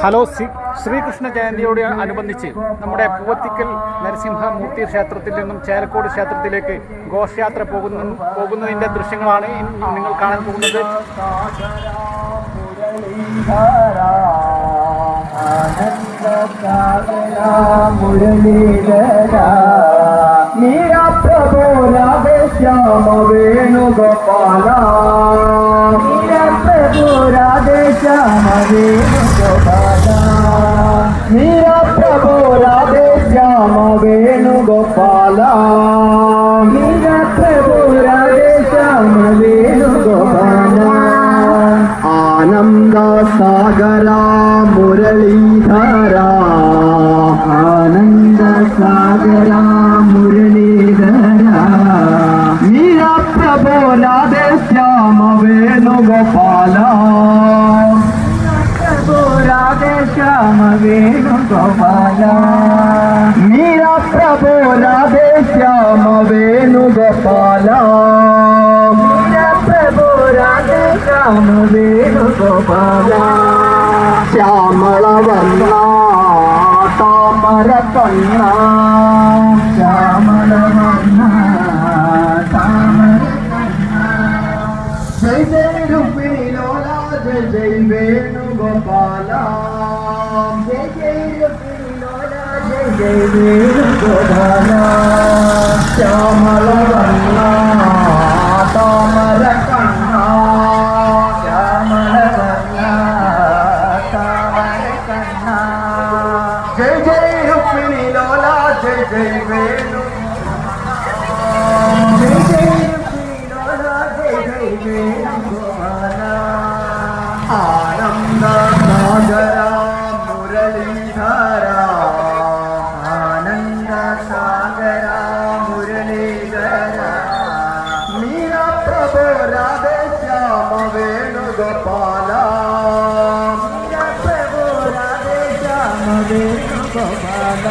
Hello, Sreekrishna ജയന്തിയോട് അനുബന്ധിച്ച് നമ്മുടെ പൂവത്തിക്കൽ നരസിംഹമൂർത്തി ക്ഷേത്രത്തിൽ നിന്നും ചേലക്കോട് ക്ഷേത്രത്തിലേക്ക് ഘോഷയാത്ര പോകുന്നതിൻ്റെ ദൃശ്യങ്ങളാണ് നിങ്ങൾ കാണാൻ പോകുന്നത്. మీరా ప్రభు రాధే శ్యామ వేణుగోపాల, మీరా ప్రభు రాధే శ్యామ వేణుగోపాల, మీరా ప్రభు రాధే శ్యామ వేణుగోపాల, మీరా ప్రభు రాధే శ్యామ వేణుగోపాల. ఆనంద సాగరా మురళీధరా, ఆనంద సాగరా మురళీధరా, మీరా ప్రభు రాధే శ్యామ వేణుగోపాల, ప్రభు రాధే శ్యామ వేణుగోపాల, మీరా ప్రభు రాధే శ్యామ వేణుగోపాల, మీరా ప్రభు రాధే శ్యామ వేణుగోపాల. శ్యామళ వర్ణ తామర కన్న, శ్యామళ వర్ణ తామర కన్న, జై జై రుక్మిణి లోలా, జై జై వేణుగోపాల, జై జై రుక్మిణి లోలా, జై జై వేణుగోపాల. శ్యామళ వర్ణ తామర కన్న, శ్యామళ వర్ణ తామర కన్న, జై జై రుక్మిణి లోలా, జై జై వేణు, జై జై రుక్మిణి లోలా, జై జై వేణుగోపాల. ఆనంద సాగరా మురళీధరా, ఆనంద సాగరా మురళీధరా, మీరా ప్రభు రాధే శ్యామ వేణుగోపాల, మీరా ప్రభు రాధే శ్యామ వేణుగోపాల.